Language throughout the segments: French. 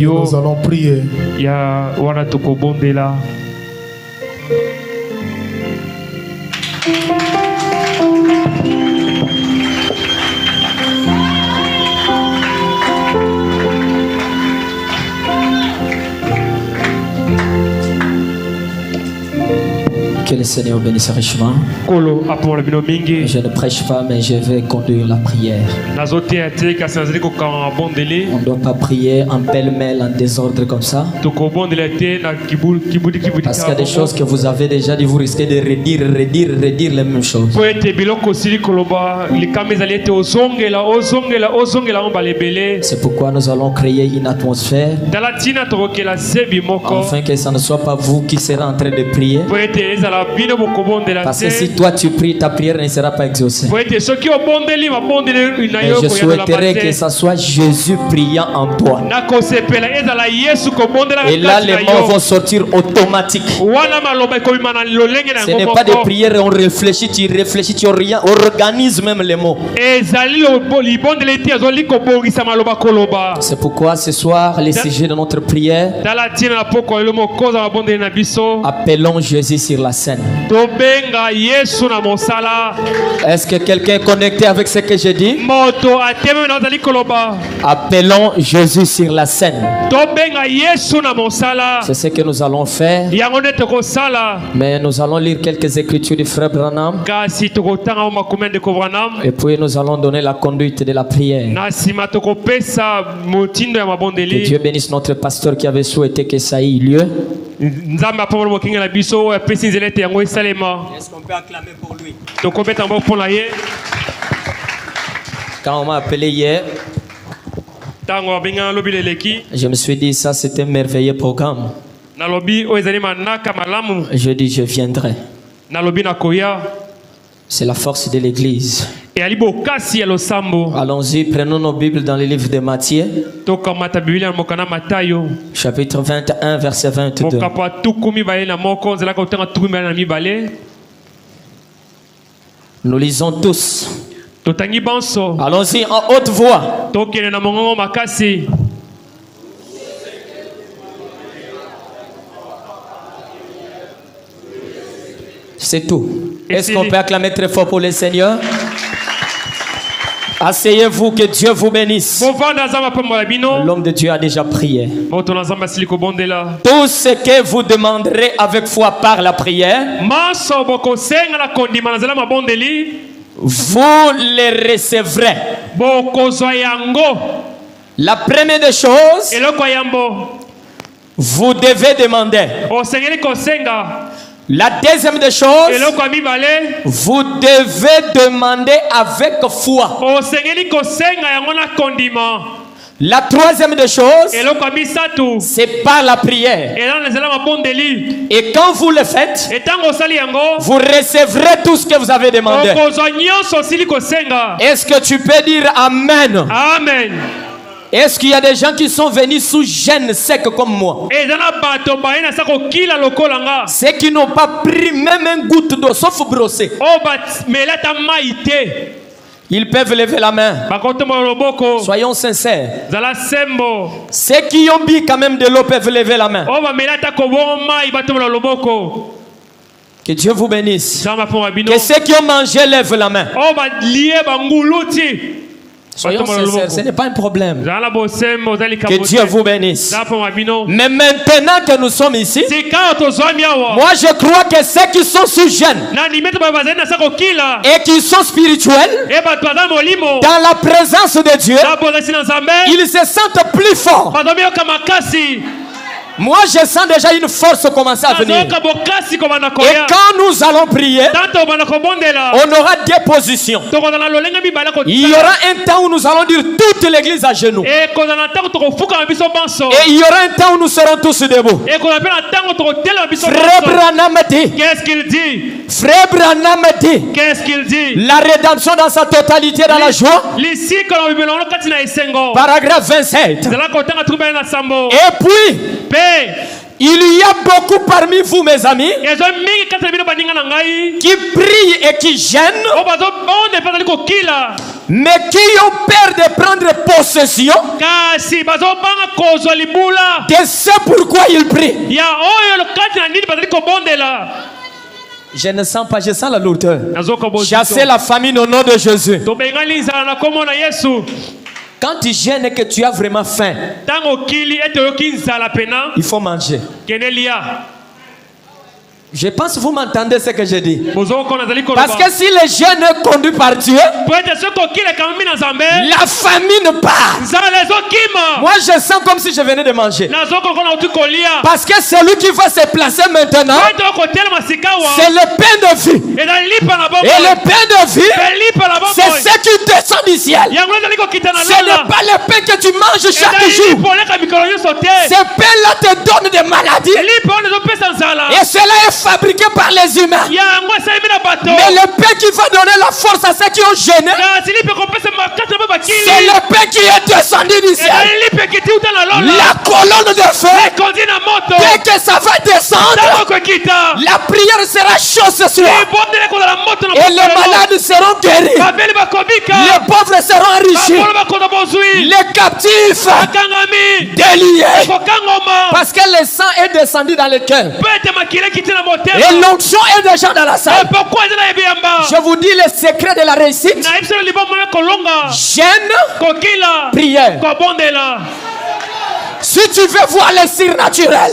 Nous allons prier. Ya wana tukobondela. Que le Seigneur bénisse richement. Je ne prêche pas, mais je vais conduire la prière. On ne doit pas prier en pêle-mêle, en désordre comme ça. Parce qu'il y a des choses que vous avez déjà dit, vous risquez de redire les mêmes choses. C'est pourquoi nous allons créer une atmosphère afin que ce ne soit pas vous qui serez en train de prier. Parce que si toi tu pries, ta prière ne sera pas exaucée. Et je souhaiterais que ce soit Jésus priant en toi. Et là les mots vont sortir automatiquement. Ce n'est pas des prières, on réfléchit, tu organises même les mots. C'est pourquoi ce soir, les sujets de notre prière, appelons Jésus sur la scène. Est-ce que quelqu'un est connecté avec ce que j'ai dit? Appelons Jésus sur la scène. C'est ce que nous allons faire. Mais nous allons lire quelques écritures du frère Branham. Et puis nous allons donner la conduite de la prière. Que Dieu bénisse notre pasteur qui avait souhaité que ça ait lieu. Est-ce qu'on peut acclamer pour lui? Quand on m'a appelé hier, je me suis dit ça c'est un merveilleux programme. Je dis je viendrai. C'est la force de l'église. Allons-y, prenons nos Bibles dans le livre de Matthieu, chapitre 21, verset 22. Nous lisons tous. Allons-y en haute voix. C'est tout. Est-ce qu'on peut acclamer très fort pour le Seigneur? Asseyez-vous, que Dieu vous bénisse. L'homme de Dieu a déjà prié. Tout ce que vous demanderez avec foi par la prière, vous les recevrez. La première des choses, vous devez demander. La deuxième des choses, vous devez demander avec foi. La troisième des choses, c'est par la prière. Et quand vous le faites, vous recevrez tout ce que vous avez demandé. Est-ce que tu peux dire Amen? Amen. Est-ce qu'il y a des gens qui sont venus sous gêne sec comme moi? Ceux qui n'ont pas pris même un goutte d'eau sauf brosser. Ils peuvent lever la main. Soyons sincères. Ceux qui ont bu quand même de l'eau peuvent lever la main. Que Dieu vous bénisse. Que ceux qui ont mangé lèvent la main. Soyons sincères, ce n'est pas un problème. Que Dieu vous bénisse. Mais maintenant que nous sommes ici, moi je crois que ceux qui sont sous jeûne et qui sont spirituels, dans la présence de Dieu, ils se sentent plus forts. Moi je sens déjà une force commencer à venir. Et quand nous allons prier, on aura des positions. Il y aura un temps où nous allons dire toute l'église à genoux. Et il y aura un temps où nous serons tous debout. Frère Branham dit, qu'est-ce qu'il dit? Frère Branham dit, qu'est-ce qu'il dit? La rédemption dans sa totalité dans la joie. Paragraphe 27. Et puis il y a beaucoup parmi vous, mes amis, qui prient et qui gênent mais qui ont peur de prendre possession. Et c'est pourquoi ils prient. Je ne sens pas, je sens la lourdeur. Chassez la famine au nom de Jésus. Quand tu gênes et que tu as vraiment faim, il faut manger. Je pense que vous m'entendez ce que je dis. Parce que si le jeûne est conduit par Dieu, la famine part. Moi je sens comme si je venais de manger. Parce que celui qui va se placer maintenant, c'est le pain de vie. Et le pain de vie, c'est ce qui descend du ciel. Ce n'est pas le pain que tu manges chaque jour. Ce pain-là te donne des maladies. Et cela est fabriqué par les humains. Mais le pain qui va donner la force à ceux qui ont gêné, c'est le pain qui est descendu du ciel. La colonne de feu, dès que ça va descendre, la prière sera chaude ce soir. Et les malades seront guéris. Les pauvres seront enrichis. Les captifs déliés. Parce que le sang est descendu dans le cœur. Et l'onction est déjà dans la salle. Je vous dis le secret de la réussite. Jeûne, prière. Si tu veux voir le surnaturel,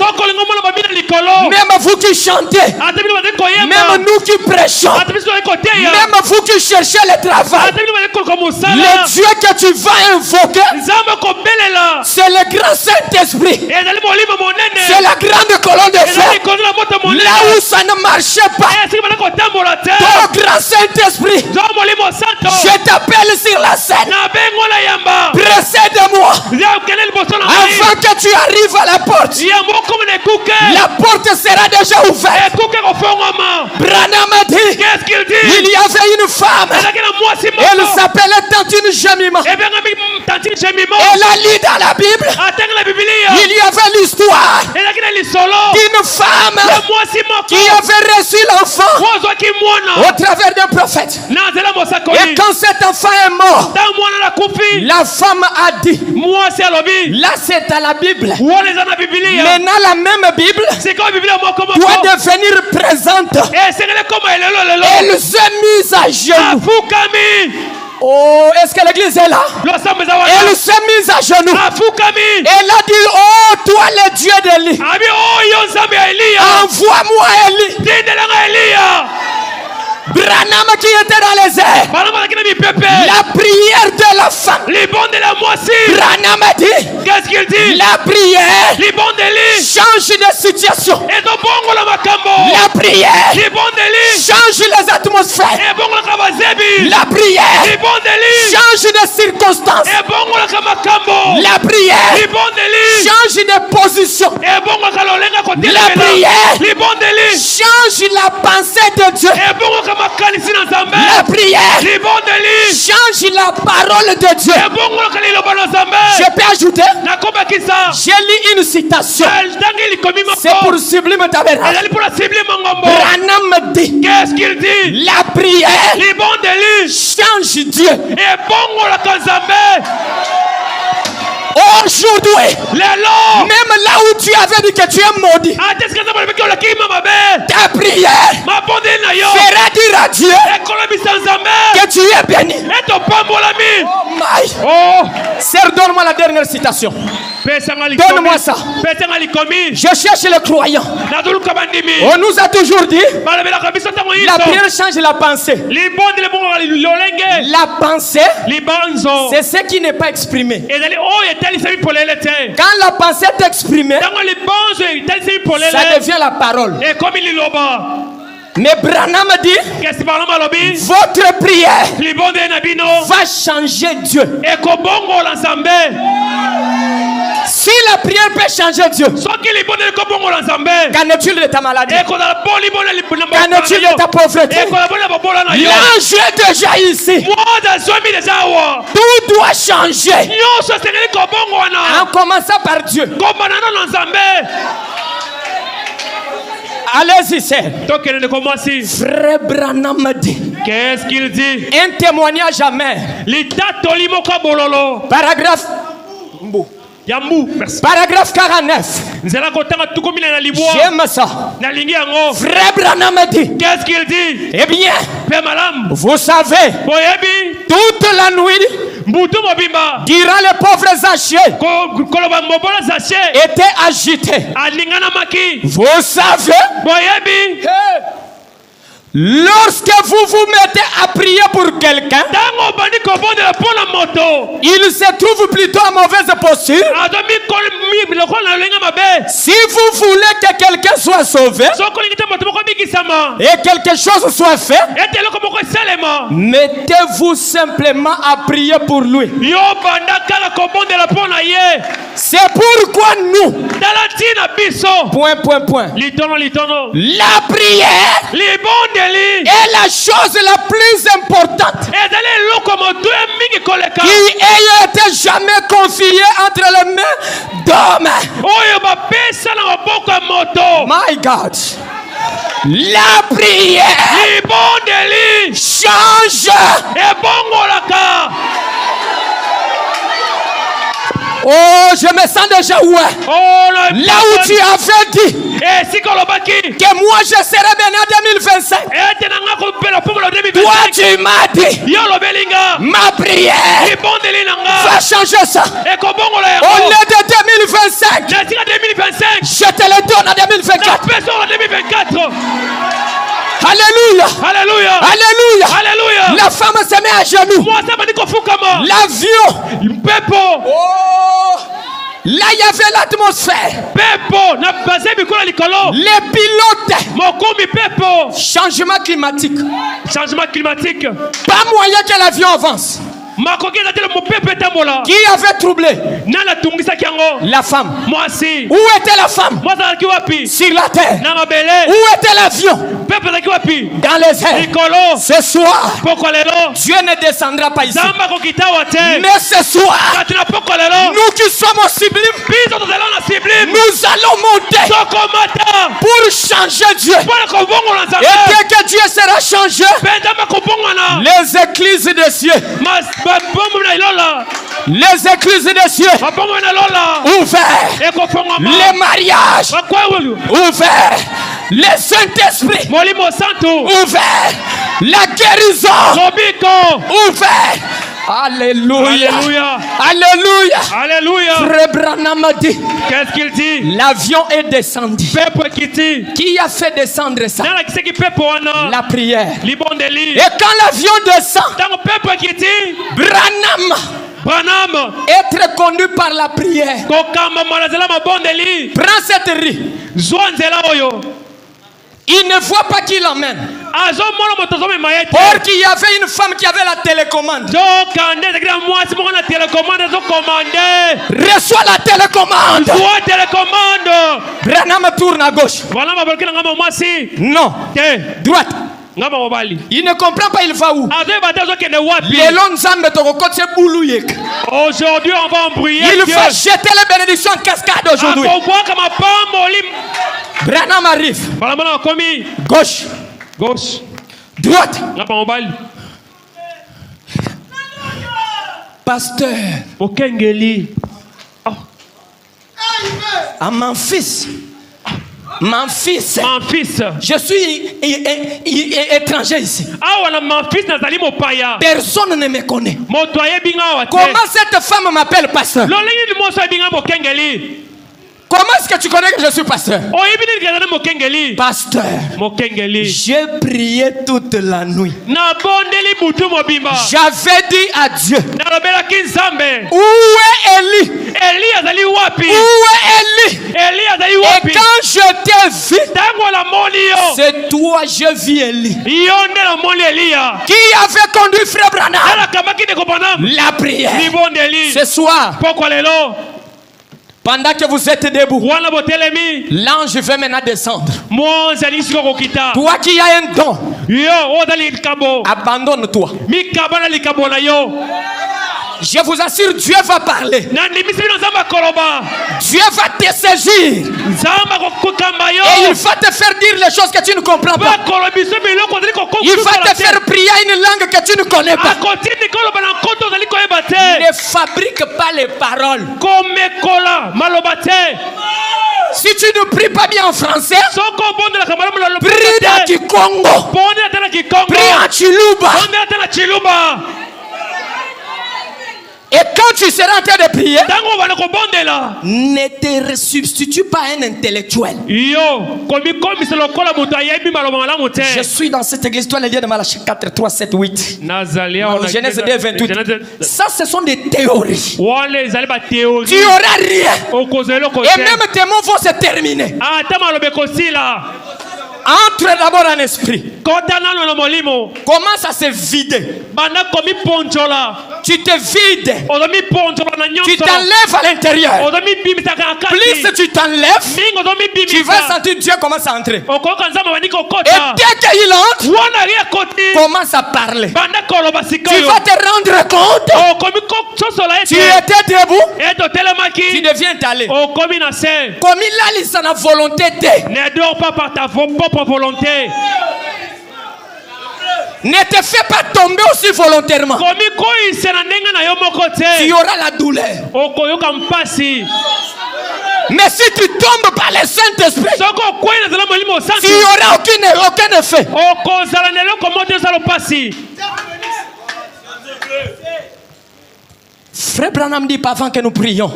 même vous qui chantez, même nous qui prêchons, même vous qui cherchez le travail, le Dieu que tu vas invoquer, c'est le grand Saint-Esprit. C'est la grande colonne de feu. Là où ça ne marchait pas, ton grand Saint-Esprit, je t'appelle sur la scène. Précède-moi avant que tu arrives à la porte. La porte sera déjà ouverte. Branham a dit, il y avait une femme, elle s'appelait Tantine Jemima. Elle a lu dans la Bible, il y avait l'histoire d'une femme qui avait reçu l'enfant au travers d'un prophète. Et quand cet enfant est mort, la femme a dit, là c'est à la Bible. Maintenant la même Bible doit devenir présente. Elle s'est mise à genoux. Oh, est-ce que l'église est là? Elle s'est mise à genoux. Elle a dit, oh toi le Dieu d'Élie, envoie-moi Élie. Branham qui était dans les airs, la prière de la femme. Branham a dit, la prière change les situations. La prière change les atmosphères. La prière change les circonstances. La prière change les positions. La prière change la pensée de Dieu. La prière change la parole de Dieu. Je peux ajouter, j'ai lu une citation. C'est pour Sublime Tabernacle. Branham dit, la prière change Dieu. Aujourd'hui, même là où tu avais dit que tu es maudit, ta prière fera dire à Dieu que tu es béni. Oh my. Sœur, donne-moi la dernière citation. Donne-moi ça. Je cherche le croyant. On nous a toujours dit, la prière change la pensée. La pensée, c'est ce qui n'est pas exprimé. Quand la pensée est exprimée, ça devient la parole. Mais Branham dit, votre prière va changer Dieu. Si la prière peut changer Dieu, qu'en est-il de ta maladie? Qu'en est-il de ta pauvreté? L'ange est déjà ici. Tout doit changer. En commençant par Dieu. Allez-y, c'est. Frère Branham dit, Qu'est-ce qu'il dit? Un témoignage amer. Paragraphe. Paragraphe 49. J'aime ça. Frère Branham dit. Qu'est-ce qu'il dit? Eh bien, vous savez, toute la nuit, durant les pauvres Zaché étaient agités. Vous savez, lorsque vous vous mettez à prier pour quelqu'un, il se trouve plutôt en mauvaise posture. Si vous voulez que quelqu'un soit sauvé et quelque chose soit fait, mettez-vous simplement à prier pour lui. C'est pourquoi nous, la prière est la chose la plus importante qui ait été jamais confiée entre les mains d'hommes. My God. La prière change. Oh, je me sens déjà où? Là où tu avais dit que moi je serai béni en 2025. Toi tu m'as dit ma prière va changer ça. Au lieu de 2025, je te le donne en 2024. Alléluia. Alléluia. Alléluia. Alléluia. La femme se met à genoux. L'avion. Oh. Là, il y avait l'atmosphère. Les pilotes. Changement climatique. Pas moyen que l'avion avance. Qui avait troublé? La femme. Où était la femme? Sur la terre. Où était l'avion? Dans les airs. Ce soir, Dieu ne descendra pas ici. Mais ce soir, nous qui sommes au sublime, nous allons monter pour changer Dieu. Et dès que Dieu sera changé, les églises des cieux, les églises des cieux ouverts, les mariages ouverts, les Saint-Esprit ouverts, la guérison ouverte. Alléluia. Alléluia. Alléluia. Alléluia. Frère Branham a dit. Qu'est-ce qu'il dit? L'avion est descendu. Qui a fait descendre ça? La prière. Et quand l'avion descend, Branham, être conduit par la prière. Prends cette rue. Il ne voit pas qui l'emmène. Or qu'il y avait une femme qui avait la télécommande. Reçois la télécommande. Branham tourne à gauche. Non. Droite. Il ne comprend pas, il va où? Aujourd'hui on va embrouiller. Il va jeter les bénédictions en cascade aujourd'hui. Branham arrive. Gauche. Gauche. Droite. Pasteur. Ah, mon fils. Mon fils, je suis étranger ici. Personne ne me connaît. Comment cette femme m'appelle pasteur? Comment est-ce que tu connais que je suis pasteur? Pasteur, j'ai prié toute la nuit. J'avais dit à Dieu, où est Élie? Où est Élie? Et quand je t'ai vu, c'est toi, je vis Élie. Qui avait conduit frère Branham? La prière. Ce soir, pendant que vous êtes debout, l'ange veut maintenant descendre. Toi qui as un don, abandonne-toi. Je vous assure, Dieu va parler. Dieu va te saisir. Et il va te faire dire les choses que tu ne comprends pas. Il va te faire prier une langue que tu ne connais pas. Ne fabrique pas les paroles. Si tu ne pries pas bien en français, prie dans Kikongo. Prie en Chiluba. Et quand tu seras en train de prier, ne te substitue pas à un intellectuel. Je suis dans cette église, toi, les liens de Malachie 4, 3, 7, 8. Genèse 2, 28. Ça, ce sont des théories. Tu n'auras rien. Et même tes mots vont se terminer. Entre d'abord en esprit. Commence à se vider. Tu te vides. Tu t'enlèves à l'intérieur. Plus tu t'enlèves, tu vas sentir Dieu commence à entrer. Et dès qu'il entre, commence à parler. Tu vas te rendre compte. Tu étais debout. Tu deviens allé. Comme il a sa volonté. Ne dors pas par ta propre volonté. Ne te fais pas tomber aussi volontairement. Tu auras la douleur. Mais si tu tombes par le Saint-Esprit, tu n'auras aucun effet. Frère Branham dit pas avant que nous prions.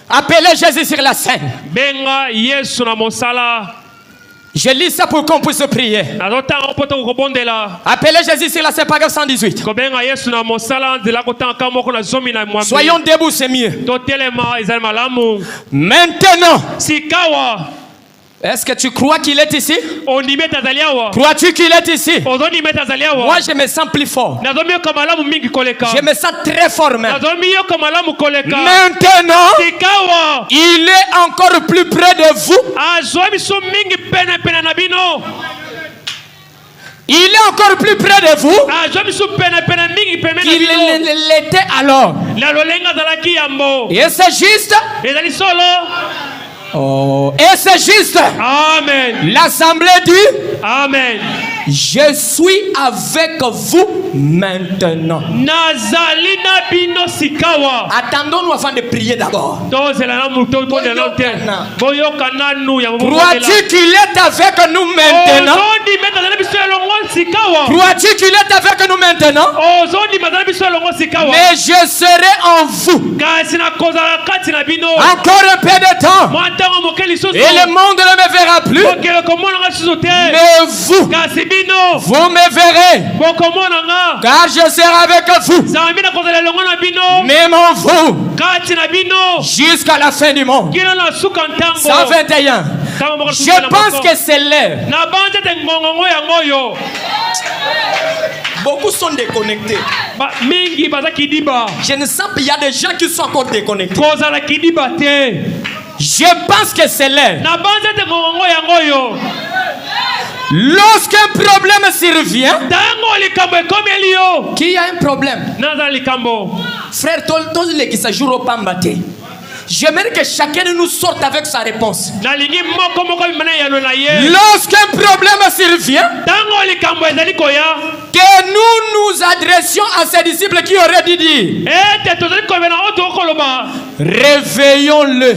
Appelez Jésus sur la scène. Je lis ça pour qu'on puisse prier. Appelez Jésus sur la scène, paragraphe 118. Soyons debout, c'est mieux. Maintenant, est-ce que tu crois qu'il est ici? Crois-tu qu'il est ici? Moi, je me sens plus fort. Je me sens très fort même. Maintenant, il est encore plus près de vous. Il est encore plus près de vous qu'il l'était alors. Et c'est juste. Oh. Et c'est juste. Amen. L'assemblée dit Amen. Je suis avec vous maintenant. Attendons-nous avant de prier d'abord. Crois-tu qu'il est avec nous maintenant? Crois-tu qu'il est avec nous maintenant? Mais je serai en vous. Encore un peu de temps. Et le monde ne me verra plus. Mais vous, vous me verrez. Car je serai avec vous. Même en vous. Jusqu'à la fin du monde. 121. Je pense que c'est l'heure. Beaucoup sont déconnectés. Je ne sens pas, il y a des gens qui sont encore déconnectés. Je pense que c'est l'heure. Lorsqu'un problème survient, qui a un problème? Frère, j'aimerais que chacun de nous sorte avec sa réponse. Lorsqu'un problème survient, que nous nous adressions à ces disciples qui auraient dû dire réveillons-le.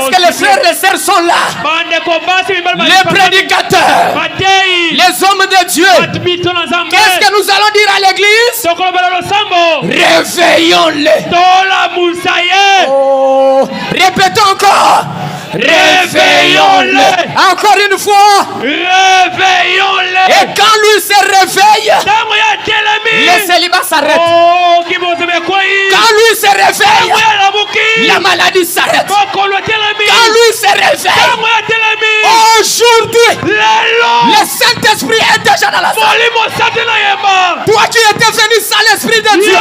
Est-ce que les frères et les sœurs sont là? Les prédicateurs, les hommes de Dieu. Qu'est-ce que nous allons dire à l'église? Réveillons-le. Oh, répétons encore. Réveillons-le. Encore une fois. Réveillons-le. Et quand lui se réveille, le célibat s'arrête. Quand lui se réveille, la maladie s'arrête. Quand lui se réveille, aujourd'hui, le Saint-Esprit est déjà dans la salle. Toi qui étais venu sans l'Esprit de Dieu,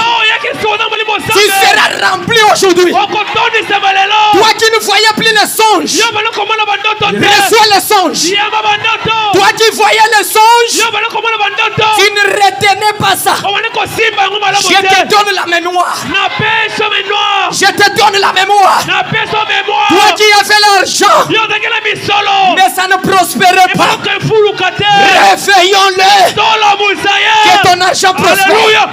tu seras rempli bénis aujourd'hui. Toi qui ne voyais plus les songes, reçois les songes. Toi qui voyais les songes, tu ne retenais pas ça. Je te donne la mémoire. Je te donne la mémoire. Toi qui avais l'argent, mais ça ne prospérait pas. Réveillons-le. Que ton argent prospère.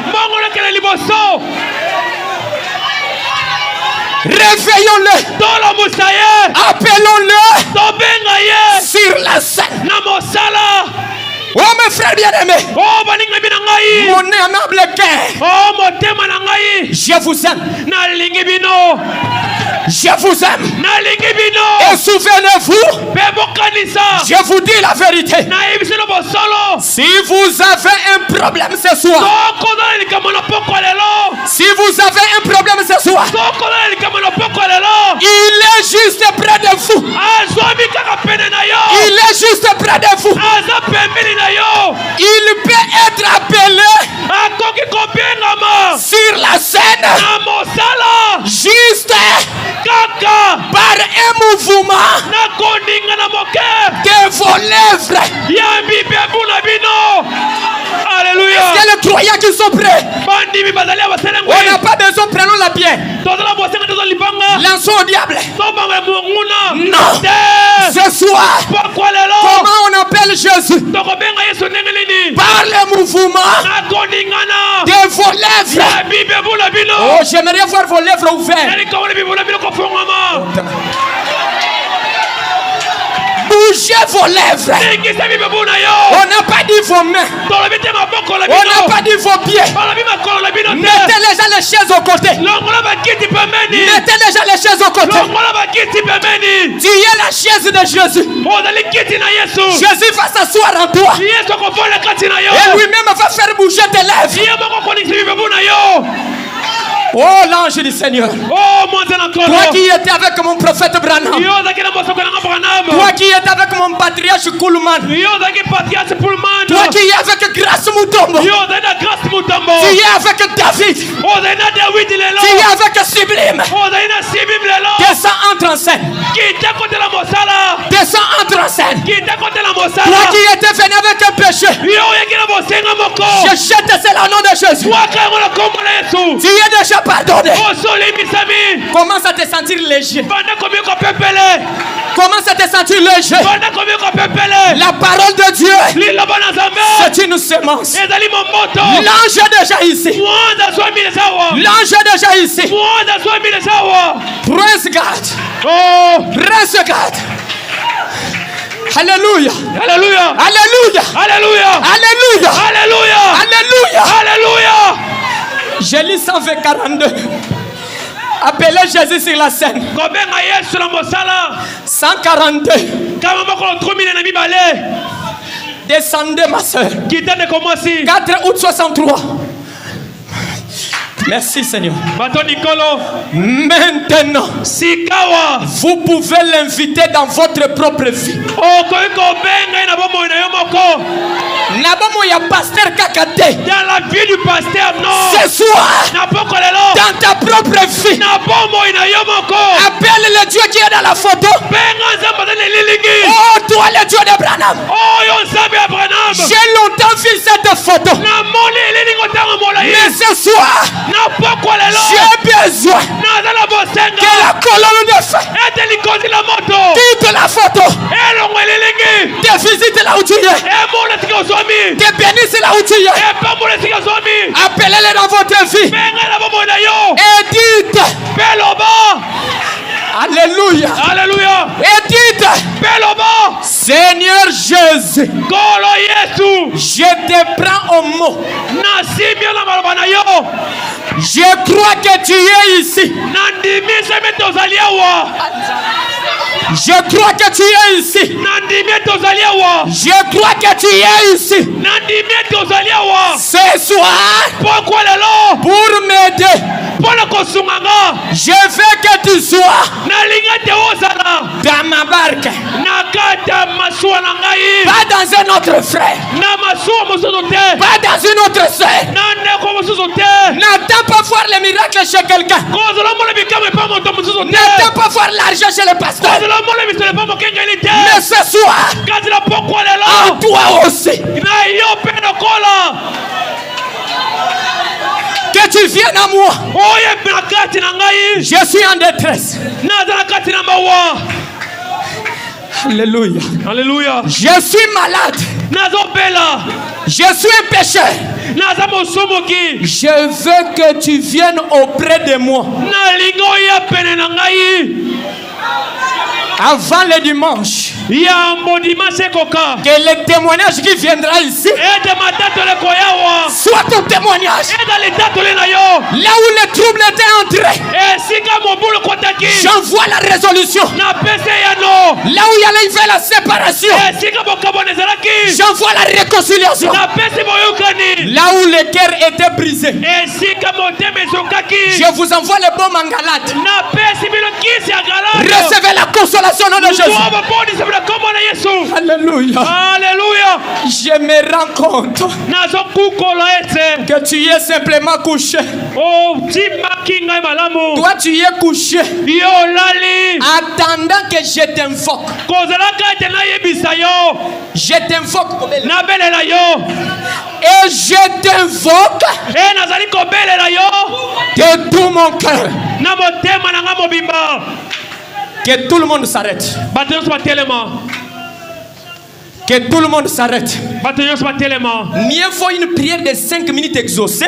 Réveillons-le. Appelons-le sur la scène. Oh mes frères bien-aimés, mon aimable cœur, je vous aime. Je vous aime. Et souvenez-vous, je vous dis la vérité. Si vous avez un problème ce soir, si vous avez un problème ce soir, il est juste près de vous. Il est juste près de vous. Il peut être appelé sur la scène juste par un mouvement de vos lèvres. Alléluia. Est-ce que les croyants qui sont prêts? On n'a pas besoin, prenons la pierre. Lançons au diable. Non. Ce soir, comment on appelle Jésus? Par le mouvement de vos lèvres. Oh, j'aimerais voir vos lèvres ouvertes. Bougez vos lèvres. On n'a pas dit vos mains. On n'a pas dit vos pieds. Mettez déjà les chaises au côté. Mettez déjà les chaises au côté. Tu es la chaise de Jésus. Jésus va s'asseoir en toi. Et lui-même va faire bouger tes lèvres. Oh l'ange du Seigneur. Toi qui étais avec mon prophète Branham. Toi qui étais avec mon patriarche Kuhlman. Toi qui es avec Grâce Mutombo. Tu es avec David. Tu es avec Sublime. Descends, entre en scène. Descends, entre en scène. Toi qui étais venu avec un péché. Je jette cela au nom de Jésus. Tu es déjà pardonné. Commence à te sentir léger. Commence à te sentir léger. La parole de Dieu, c'est une semence. L'ange est déjà ici. L'ange est déjà ici. Praise God. Praise God. Alléluia. Alléluia. Alléluia. Alléluia. Alléluia. Alléluia. Alléluia. Alléluia. Je lis 142. Appelez Jésus sur la scène. 142. Descendez ma soeur. 4 août 63. Merci Seigneur. Maintenant, vous pouvez l'inviter dans votre propre vie. Nabomo ya pasteur Kakate. Dans la vie du pasteur, non. Ce soir, dans ta propre vie, appelle le Dieu qui est dans la photo. Oh, toi le Dieu de Branham. J'ai longtemps vu cette photo. Mais ce soir, j'ai besoin que la colonne de feu quitte la photo. Te visite là où tu es. Te bénisse là où tu es. Appelez-les dans votre vie. Et dites Alléluia. Alléluia. Et dites Seigneur Jésus, je te prends au mot. Je crois que tu es ici. Je crois que tu es ici. Je crois que tu es ici. Ce soir, pour m'aider, je veux que tu sois dans ma barque. Pas dans un autre frère. Pas dans une autre sœur. N'attends pas voir les miracles chez quelqu'un. N'attends pas voir l'argent chez le pasteur. Mais ce soir, en toi aussi, que tu viennes à moi. Je suis en détresse. Alléluia. Alléluia. Je suis malade. Je suis un pécheur. Je veux que tu viennes auprès de moi. Avant le dimanche, que le témoignage qui viendra ici soit ton témoignage. Là où le trouble était entré, j'envoie la résolution. Là où il y avait la séparation, j'envoie la réconciliation. Là où le cœur était brisé, je vous envoie le bon mangalade. Recevez la consolation au nom de Jésus. Alléluia. Alléluia. Je me rends compte que tu y es simplement couché. Toi tu y es couché attendant que je t'invoque. Je t'invoque et je t'invoque de tout mon cœur. Que tout le monde s'arrête. Que tout le monde s'arrête. Mieux vaut une prière de 5 minutes exaucée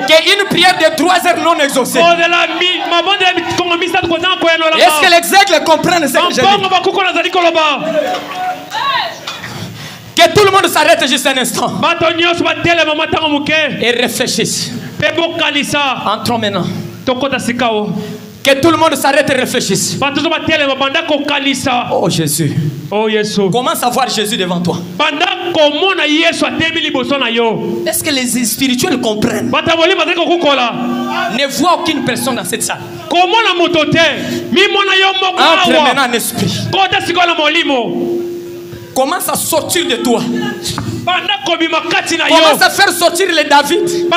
qu'une prière de 3 heures non exaucée. Est-ce que les aigles comprennent ce que je dis? Que tout le monde s'arrête juste un instant et réfléchisse. Entrons maintenant. Que tout le monde s'arrête et réfléchisse. Oh Jésus. Comment savoir Jésus devant toi? Est-ce que les spirituels comprennent? Ne vois aucune personne dans cette salle. Entre maintenant en esprit. Commence à sortir de toi. Commence à faire sortir les David.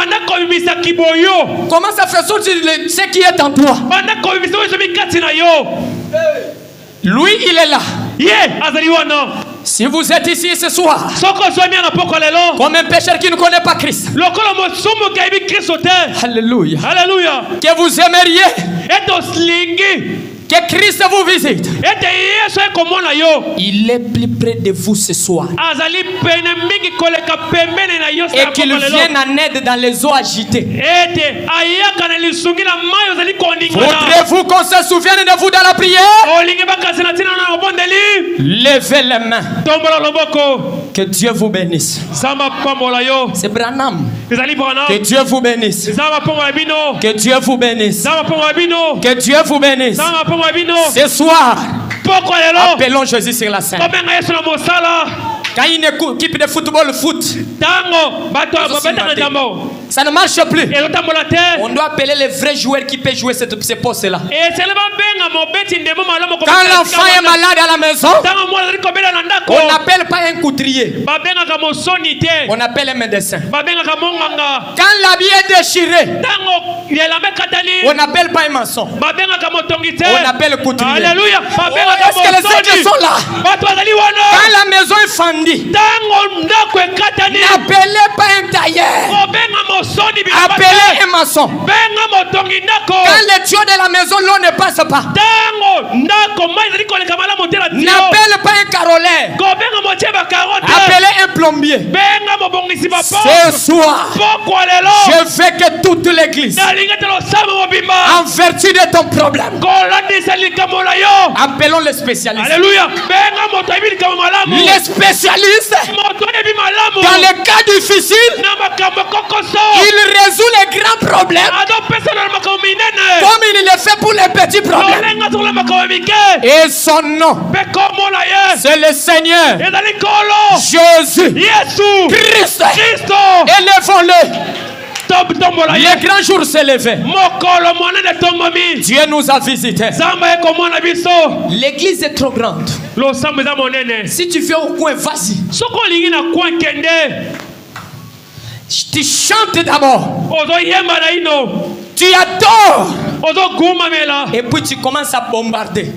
Commence à faire sortir ce qui est en toi. Lui, il est là. Si vous êtes ici ce soir comme un pécheur qui ne connaît pas Christ, Alléluia. Alléluia. Que vous aimeriez que Christ vous visite, il est plus près de vous ce soir et qu'il vienne en aide dans les eaux agitées. Voudrez-vous qu'on se souvienne de vous dans la prière? Levez les mains. Que Dieu vous bénisse. C'est Branham. Que Dieu vous bénisse. Que Dieu vous bénisse. Que Dieu vous bénisse. Ce soir, appelons Jésus sur la scène. Quand une équipe de football foot, ça ne marche plus. On doit appeler les vrais joueurs qui peuvent jouer ces postes-là. Quand l'enfant est malade à la maison, on n'appelle pas un couturier. On appelle un médecin. Quand l'habit est déchiré, on n'appelle pas un maçon. On appelle le couturier. Alléluia. Est-ce que les anges sont là? Quand la maison est fendue, n'appelez pas un tailleur. Appelez un maçon. Quand le tuyau de la maison, l'eau ne passe pas, n'appelle pas un carolaire. Appelez un plombier. Ce soir, je veux que toute l'église, en vertu de ton problème, appelons les spécialistes. Alléluia. Les spécialistes, dans les cas difficiles, il résout les grands problèmes comme il le fait pour les petits problèmes. Et son nom, c'est le Seigneur Jésus Christ. Élevons-le. Le grand jour s'est levé. Dieu nous a visités. L'église est trop grande. Si tu viens au coin, vas-y. Tu chantes d'abord. Tu adores. Et puis tu commences à bombarder.